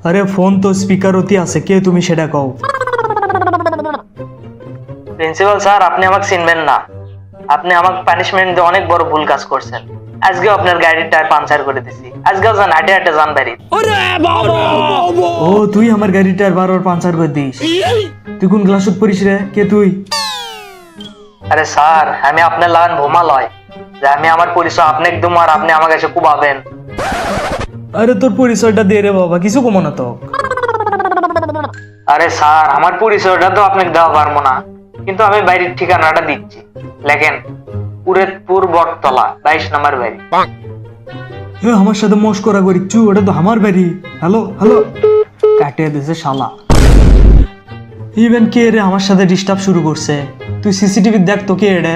আরে ফোন তো স্পিকার অতি আছে, কে তুমি সেটা কও। প্রিন্সিপাল স্যার, আপনি আমাকে চিনবেন না। আপনি আমাকে পানিশমেন্ট দিয়ে অনেক বড় ভুল কাজ করছেন। আজকেও আপনার গাড়ির টায়ার পাঞ্চার করে দিছি। আজকেও যান হাঁটে হাঁটে যান বাড়ি। ও তুই আমার গাড়িটার বারবার পাঞ্চার করে দিস? তুই কোন ক্লাসত পড়িস রে? কে তুই? আরে স্যার, আমি আপনার লাগান ভোমা লয় যে আমি আমার পরিচয় আপনি একদম আর আপনি আমার কাছে কুবাবেন। আরে তোর পরিচয়টা দে রে বাবা, কিছু কমো না তো। আরে স্যার, আমার পরিচয়টা তো আপনাকে দেওয়া পারবো না, কিন্তু আমি বাড়ির ঠিকানাটা দিচ্ছি। লেখেন, পুরেতপুর বটতলা 22 নম্বর বাড়ি। এ আমার সাথে মস্করা করিচ্ছু? ওটা তো আমার বাড়ি। হ্যালো হ্যালো কাটিয়ে দিছে শালা। ইভেন কে রে আমার সাথে ডিস্টার্ব শুরু করছে? তুই সিসিটিভি দেখ তো কে রে।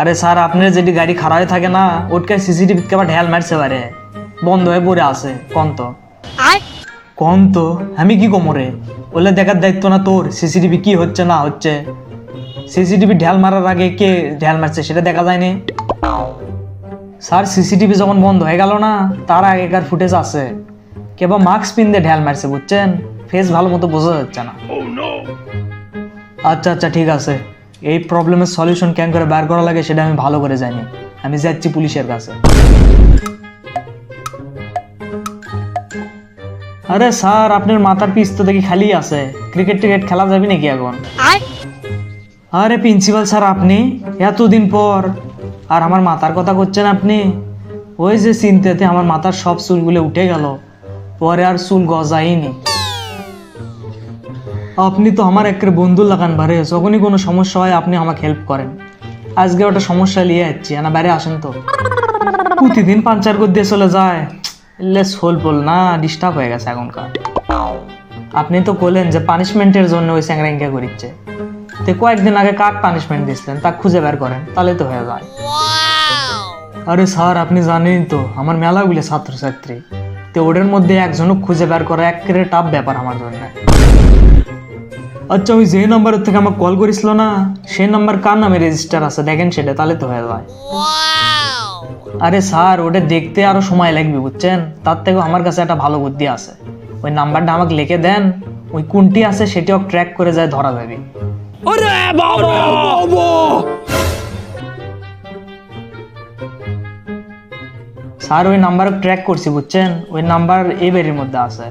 আরে স্যার, আপনার যেটি গাড়ি খারাপ হয়ে থাকে না, ওটকে সিসিটিভি কে আবার ঢেল মারছে পারে, বন্ধ হয়ে পড়ে আছে। কন তো আমি কি কমরে বলে দেখার দায়িত্ব না তোর? সিসিটিভি কি হচ্ছে না হচ্ছে, সিসিটিভি ঢেল মারার আগে কে ঢেল মারছে সেটা দেখা যায়নি। স্যার, সিসিটিভি যখন বন্ধ হয়ে গেল না, তার আগেকার ফুটেজ আছে। কেবল মাস্ক পিন দিয়ে ঢেল মারছে, বুঝছেন? ফেস ভালো মতো বোঝা যাচ্ছে না। আচ্ছা আচ্ছা ঠিক আছে, এই প্রবলেমের সলিউশন কেন করে বের করা লাগে সেটা আমি ভালো করে জানি। আমি যাচ্ছি পুলিশের কাছে। আরে স্যার, আপনার মাথার পিস তো দেখি খালি আছে। ক্রিকেট টিকেট খেলা যাবে নাকি এখন? আরে প্রিন্সিপাল স্যার, আপনি এতদিন পর আর আমার মাথার কথা করছেন আপনি? ওই যে চিন্তাতে আমার মাথার সব চুলগুলো উঠে গেল, পরে আর চুল গজায়নি। আপনি তো আমার একের বন্ধু লাগান বারে, যখনই কোনো সমস্যা হয় আপনি আমাকে হেল্প করেন। আজকে ওটা সমস্যা নিয়ে যাচ্ছি, না বাইরে আসেন তো। প্রতিদিন পাঞ্চার করে দিয়ে চলে যায়, লেস হোল বল না, ডিস্টার্ব হয়ে গেছে এখনকার। আপনি তো বললেন যে পানিশমেন্টের জন্য ওই স্যাংরাঙ্গা করিচ্ছে, তো কয়েকদিন আগে কাক পানিশমেন্ট দিচ্ছিলেন তা খুঁজে বের করেন, তাহলে তো হয়ে যায়। আরে স্যার, আপনি জানেন তো আমার মেলাগুলো ছাত্রছাত্রী, তো ওদের মধ্যে একজনও খুঁজে বের করা একেবারে টাফ ব্যাপার আমার জন্য। আচ্ছা, ওই যে নাম্বারের থেকে আমাকে কল করেছিল না, সেই নাম্বার কার নামে রেজিস্টার আছে দেখেন সেটা, তাহলে তো হয়ে যায়। আরে স্যার, ওটা দেখতে আরো সময় লাগবে, বুঝছেন? তার থেকেও আমার কাছে একটা ভালো বুদ্ধি আছে। ওই নাম্বারটা আমাকে লিখে দেন, ওই কোনটি আছে সেটাও ট্র্যাক করে যায় ধরা যাবে। স্যার, ওই নাম্বার ট্র্যাক করছি, বুঝছেন? ওই নাম্বার এই বাড়ির মধ্যে আছে।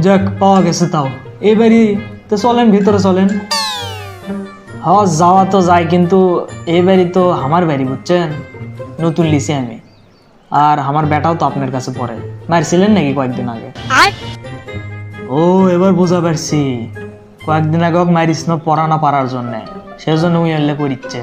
যাক, পাওয়া গেছে। তাও এই বাড়ি তো চলেন, ভিতরে চলেন। হ্যাঁ যাওয়া তো যায়, কিন্তু এই বাড়ি তো আমার বাড়ি, বুঝছেন? নতুন লিসি আমি, আর আমার বেটাও তো আপনার কাছে পড়ে। মারছিলেন নাকি কয়েকদিন আগে? ও এবার বোঝা পারছি, কয়েকদিন আগে মারিস না পড়া না পারার জন্য, সেজন্য উই এলে করিচ্ছে।